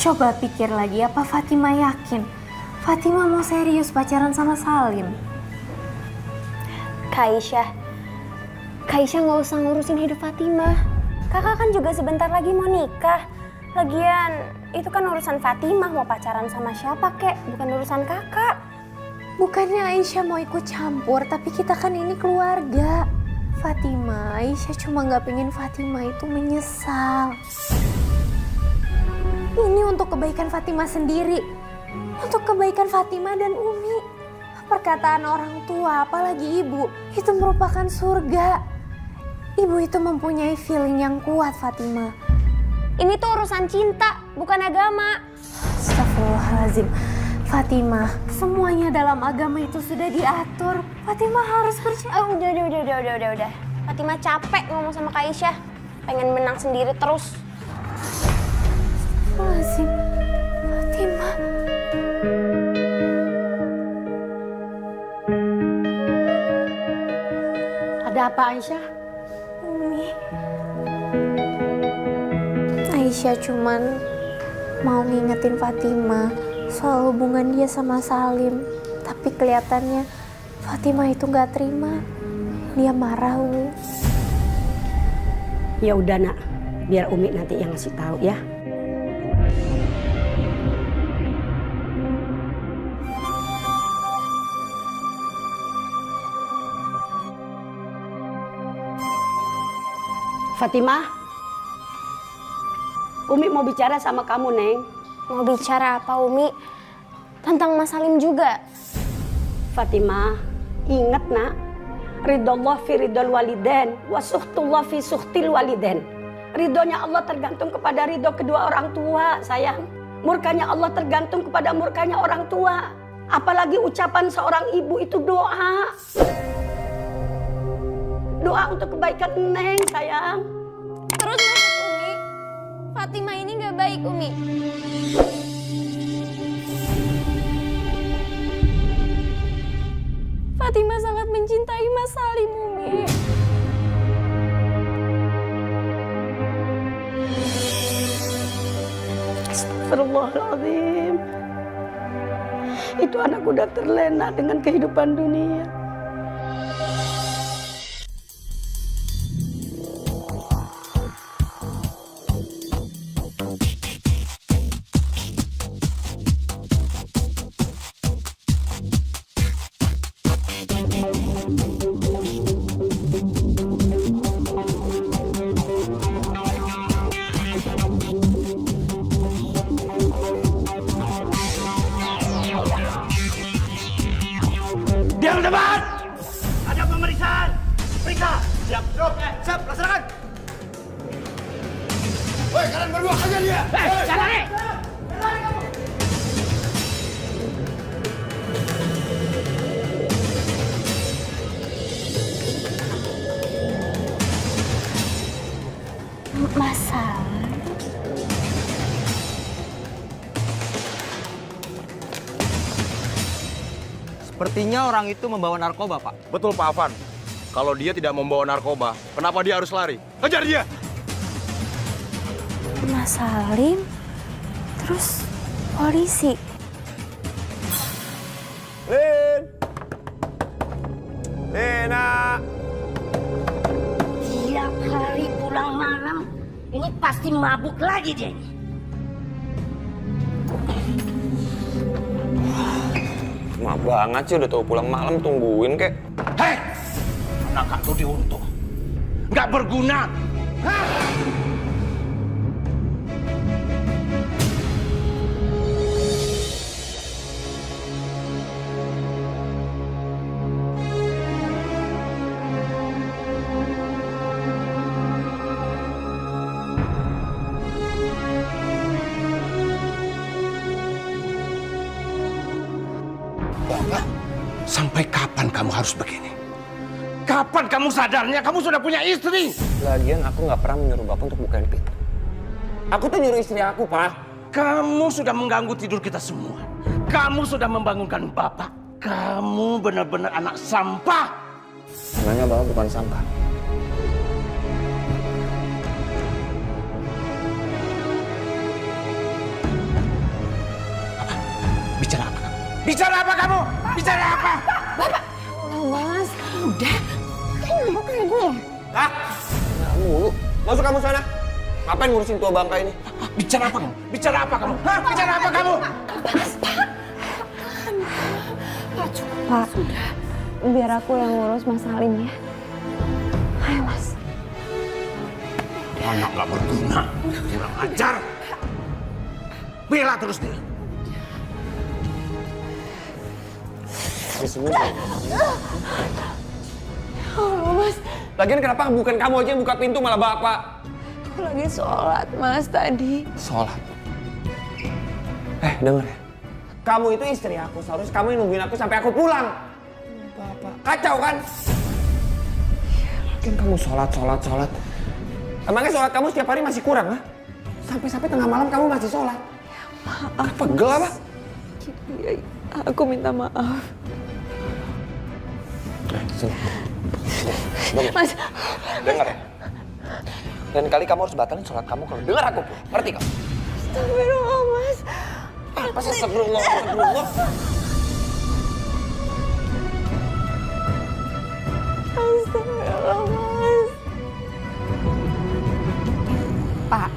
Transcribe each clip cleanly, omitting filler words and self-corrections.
Coba pikir lagi, apa Fatima yakin Fatima mau serius pacaran sama Salim? Kak Aisyah nggak usah ngurusin hidup Fatimah. Kakak kan juga sebentar lagi mau nikah. Lagian itu kan urusan Fatimah, mau pacaran sama siapa kek, bukan urusan kakak. Bukannya Aisyah mau ikut campur, tapi kita kan ini keluarga. Fatima, Aisyah cuma nggak pengen Fatima itu menyesal. Ini untuk kebaikan Fatima sendiri, untuk kebaikan Fatima dan Umi. Perkataan orang tua, apalagi ibu, itu merupakan surga. Ibu itu mempunyai feeling yang kuat, Fatima. Ini tuh urusan cinta, bukan agama. Astagfirullahaladzim. Fatima, semuanya dalam agama itu sudah diatur. Fatima harus percaya. Udah. Fatimah capek ngomong sama Kak Aisyah. Pengen menang sendiri terus. Astagfirullahaladzim. Fatima. Ada apa Aisyah? Umi. Aisyah cuman mau ngingetin Fatima soal hubungan dia sama Salim. Tapi kelihatannya Fatima itu nggak terima. Dia marah, Umi. Ya udah nak, biar Umi nanti yang ngasih tahu ya. Fatimah, Umi mau bicara sama kamu, Neng. Mau bicara apa, Umi? Tentang Mas Salim juga. Fatimah, ingat nak, ridallah fi ridal waliden, wa suhtullah fi suhtil waliden. Ridhonya Allah tergantung kepada ridho kedua orang tua, sayang. Murkanya Allah tergantung kepada murkanya orang tua. Apalagi ucapan seorang ibu itu doa. Doa untuk kebaikan Neng, sayang. Terus maksud Umi, Fatimah ini gak baik, Umi. Fatimah sangat mencintai Mas Salim, Umi. Astagfirullahaladzim. Itu anak udah terlena dengan kehidupan dunia. Diam tempat! Ada pemeriksaan! Periksa! Siap, bro. Siap, laksanakan! Woi, kalian berdua aja dia! Jangan nih! Mas Salim. Sepertinya orang itu membawa narkoba, Pak. Betul, Pak Afan. Kalau dia tidak membawa narkoba, kenapa dia harus lari? Kejar dia! Mas Salim, terus polisi. Lin! Lena! Tiap hari pulang malam, ini pasti mabuk lagi dia. Maaf banget sih udah tahu pulang malam tungguin kek. Hei! Anak tuh diuntung. Nggak berguna. Hah? Bapak, sampai kapan kamu harus begini? Kapan kamu sadarnya kamu sudah punya istri? Lagian aku nggak pernah menyuruh bapak untuk bukain pintu. Aku tuh nyuruh istri aku, Pak. Kamu sudah mengganggu tidur kita semua. Kamu sudah membangunkan bapak. Kamu benar-benar anak sampah. Sebenarnya bapak bukan sampah. Bicara apa kamu? Bicara apa? Mas, udah. Kamu mau kayak gue? Hah? Kamu mulu. Masuk kamu sana. Ngapain ngurusin tua bangka ini? Bicara apa kamu? Bicara apa kamu? Hah? Bicara apa kamu? Pak, cukup Pak. Sudah. Biar aku yang ngurus Mas Salim ya. Ayo Mas. Anak gak berguna. Kurang ajar. Bela terus dia. Oh Mas, Lagian kenapa bukan kamu aja yang buka pintu malah bapak? aku lagi sholat Mas tadi. Sholat. Denger ya. Kamu itu istri aku, seharusnya kamu yang nungguin aku sampai aku pulang. Bapak, kacau kan? Lagian kamu sholat. Emangnya sholat kamu setiap hari masih kurang, ha? Sampai-sampai tengah malam kamu masih sholat. Maaf. Pegel apa? Aku minta maaf. Sini. Mas, Dengar ya. Lain kali kamu harus batalin sholat kamu kalau dengar aku. Ngerti kamu? astagfirullah Mas. Apa sih astagfirullah? Astagfirullah Mas. Pak,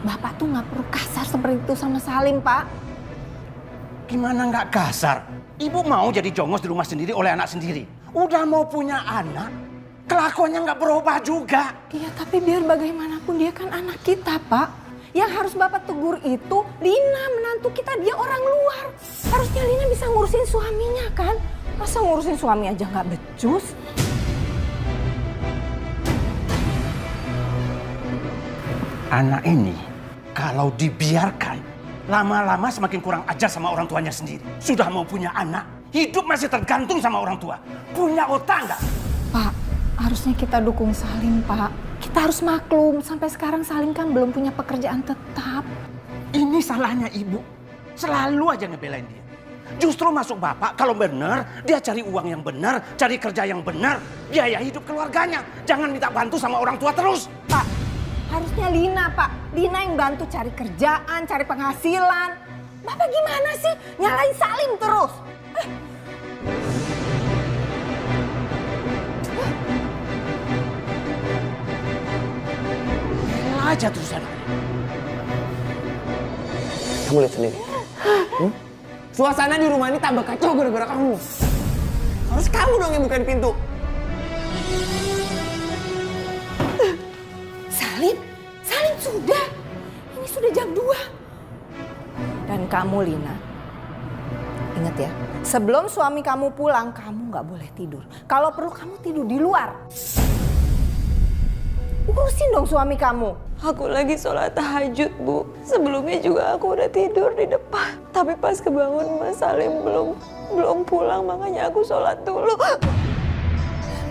Bapak tuh nggak perlu kasar seperti itu sama Salim, Pak. Gimana nggak kasar? Ibu mau jadi jongos di rumah sendiri oleh anak sendiri. Udah mau punya anak, kelakuannya nggak berubah juga. Iya, tapi biar bagaimanapun dia kan anak kita, Pak. Yang harus Bapak tegur itu Lina, menantu kita, dia orang luar. Harusnya Lina bisa ngurusin suaminya kan? Masa ngurusin suami aja nggak becus? Anak ini kalau dibiarkan lama-lama semakin kurang ajar sama orang tuanya sendiri. Sudah mau punya anak, hidup masih tergantung sama orang tua. Punya otak nggak? Pak, harusnya kita dukung Salim, Pak. Kita harus maklum, sampai sekarang Salim kan belum punya pekerjaan tetap. Ini salahnya ibu. Selalu aja ngebelain dia. Justru masuk bapak kalau benar, dia cari uang yang benar, cari kerja yang benar, biaya hidup keluarganya. Jangan minta bantu sama orang tua terus. Pak, harusnya Lina, Pak. Lina yang bantu cari kerjaan, cari penghasilan. Bapak gimana sih? Nyalain Salim terus. Rela aja terus anaknya. Kamu lihat sendiri. Suasana di rumah ini tambah kacau gara-gara kamu. Harus kamu dong yang bukain pintu. Salim sudah. Ini sudah jam 2. Dan kamu, Lina, ingat ya, sebelum suami kamu pulang, kamu nggak boleh tidur. Kalau perlu kamu tidur di luar. Urusin dong suami kamu. Aku lagi sholat tahajud, Bu. Sebelumnya juga aku udah tidur di depan. Tapi pas kebangun Mas Salim belum pulang, makanya aku sholat dulu.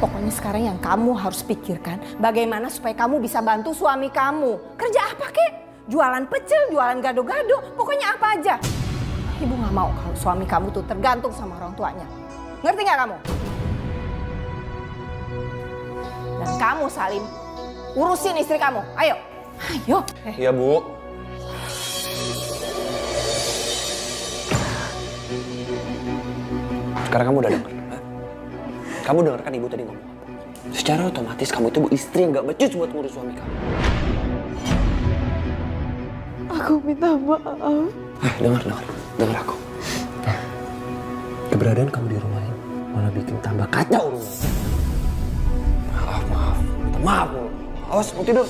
Pokoknya sekarang yang kamu harus pikirkan bagaimana supaya kamu bisa bantu suami kamu. Kerja apa kek? Jualan pecel, jualan gado-gado, pokoknya apa aja. Ibu nggak mau kalau suami kamu tuh tergantung sama orang tuanya. Ngerti nggak kamu? Dan kamu, Salim, urusin istri kamu. Ayo. Iya, Bu. Sekarang kamu udah denger. Kamu denger kan ibu tadi ngomong apa? Secara otomatis kamu itu istri yang gak becus buat ngurus suami kamu. Aku minta maaf. Dengar aku. Keberadaan kamu di rumah ini malah bikin tambah kacau rumah. Maaf. Minta maaf. Awas, mau tidur.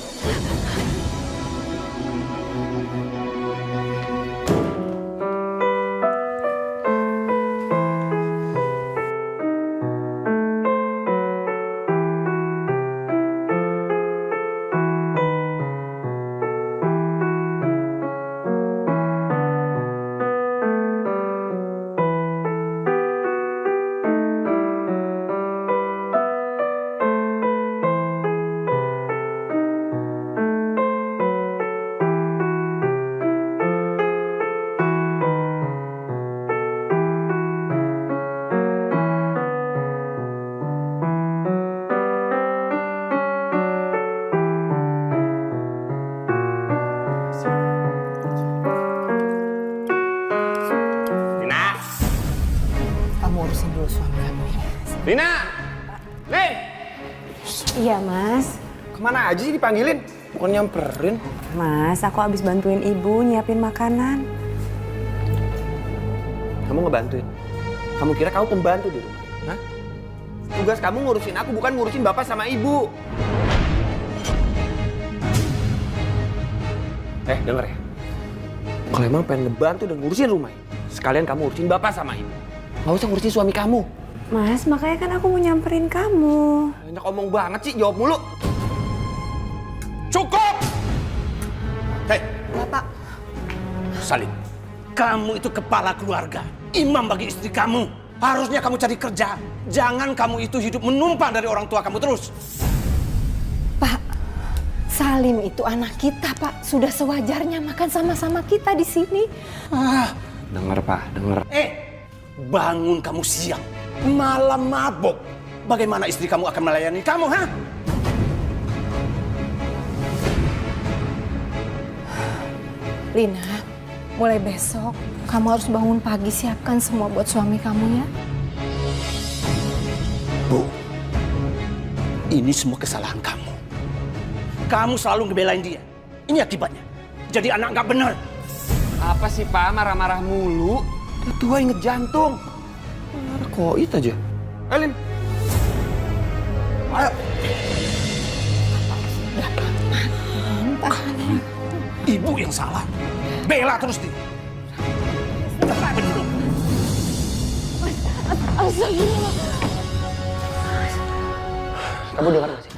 kamu urusin dulu suami kamu ya. Lina! Lin! Iya mas. Kemana aja sih dipanggilin? Bukan nyamperin. Mas, aku habis bantuin ibu nyiapin makanan. Kamu ngebantuin? Kamu kira kamu pembantu di rumah? Hah? Tugas kamu ngurusin aku, bukan ngurusin bapak sama ibu. Denger ya. Kalau emang pengen ngebantu dan ngurusin rumah ini, sekalian kamu urusin bapak sama ibu. Nggak usah ngurusin suami kamu. Mas, makanya kan aku mau nyamperin kamu. Banyak omong banget sih, jawab mulu. Cukup! Hei, Bapak, Salim, kamu itu kepala keluarga, imam bagi istri kamu. Harusnya kamu cari kerja. Jangan kamu itu hidup menumpang dari orang tua kamu terus. Pak, Salim itu anak kita, Pak. Sudah sewajarnya makan sama-sama kita di sini. Dengar, Pak, dengar. Bangun kamu siang, malam mabuk. Bagaimana istri kamu akan melayani kamu, ha? Lina, mulai besok kamu harus bangun pagi, siapkan semua buat suami kamu ya. Bu, ini semua kesalahan kamu. Kamu selalu ngebelain dia. Ini akibatnya. Jadi anak nggak benar. Apa sih, Pak? Marah-marah mulu. Udah tua inget jantung. Marah koit aja. Lin. Ayo. Ibu yang salah. Bela terus dia. Nggak benar. Kamu dengar gak sih?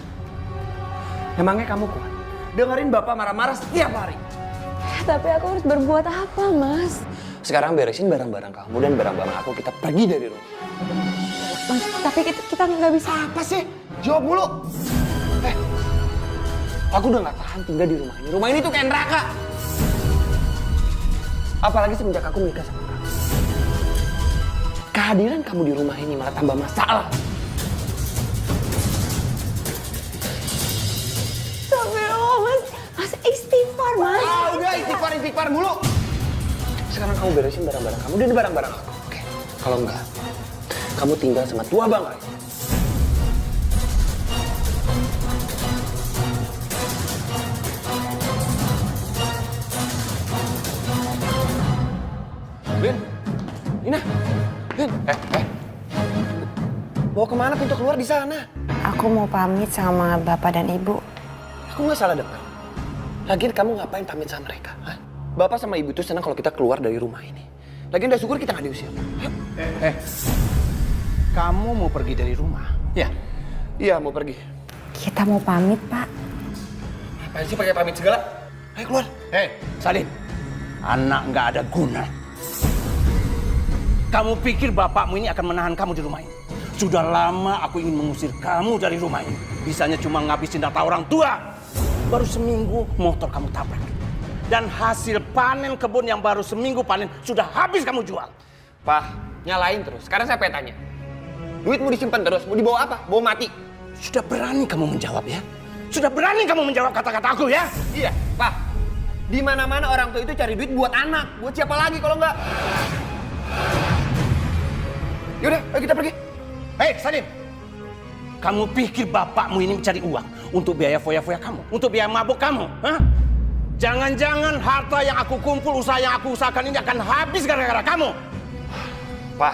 Emangnya kamu kuat? Dengerin bapak marah-marah setiap hari. Tapi aku harus berbuat apa, Mas? Sekarang beresin barang-barang kamu dan barang-barang aku. Kita pergi dari rumah. Mas, tapi kita nggak bisa. Apa sih? Jawab mulu. Aku udah gak tahan tinggal di rumah ini. Rumah ini tuh kayak neraka. Apalagi semenjak aku menikah sama kamu. Kehadiran kamu di rumah ini malah tambah masalah. Mas istighfar, Mas. Udah istighfar mulu. Sekarang kamu beresin barang-barang kamu dan barang-barang aku. Oke. Kalau enggak, kamu tinggal sama tua bangka. Lin, Lina, Lin, mau kemana? Pintu keluar di sana. Aku mau pamit sama bapak dan ibu. Aku nggak salah dengar. Lagian kamu ngapain pamit sama mereka? Hah? Bapak sama ibu tuh senang kalau kita keluar dari rumah ini. Lagian udah syukur kita nggak diusir. Kamu mau pergi dari rumah? Ya. Iya, mau pergi. Kita mau pamit, Pak. Apaan sih pakai pamit segala? Ayo keluar. Salim, anak nggak ada guna. Kamu pikir bapakmu ini akan menahan kamu di rumah ini? Sudah lama aku ingin mengusir kamu dari rumah ini. Bisanya cuma ngabisin data orang tua. Baru seminggu motor kamu tabrak. Dan hasil panen kebun yang baru seminggu panen sudah habis kamu jual. Pak, nyalain terus. Sekarang saya pengen tanya. Duit mau disimpan terus, mau dibawa apa? Bawa mati. Sudah berani kamu menjawab ya? Sudah berani kamu menjawab kata-kata aku ya? Iya, Pak. Di mana-mana orang tua itu cari duit buat anak. Buat siapa lagi kalau enggak? Yaudah, ayo kita pergi. Salim. Kamu pikir bapakmu ini mencari uang untuk biaya foya-foya kamu? Untuk biaya mabuk kamu? Hah? Jangan-jangan harta yang aku kumpul, usaha yang aku usahakan ini akan habis gara-gara kamu? Pak,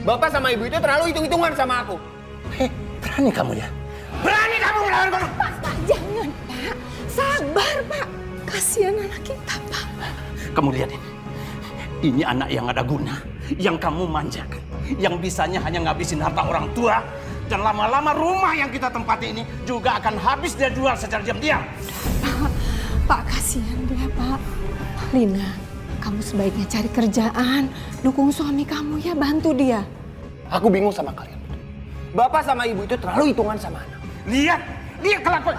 Bapak sama Ibu itu terlalu hitung-hitungan sama aku. Berani kamu ya? Berani kamu melawan kamu? Pak, jangan, Pak. Sabar, Pak. Kasihan anak kita, Pak. Kamu lihat ini. Ini anak yang ada guna, yang kamu manjakan, yang bisanya hanya ngabisin harta orang tua. Dan lama-lama rumah yang kita tempati ini juga akan habis dia jual secara diam-diam. Pak, kasihan dia, Pak. Lina, kamu sebaiknya cari kerjaan. Dukung suami kamu ya, bantu dia. Aku bingung sama kalian. Bapak sama Ibu itu terlalu hitungan sama anak. Lihat kelakuan.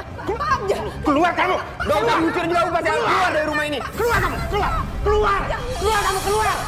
Keluar kamu. Gak usah mikir jauh, Pak. Keluar dari rumah ini. Keluar kamu, keluar kamu, keluar.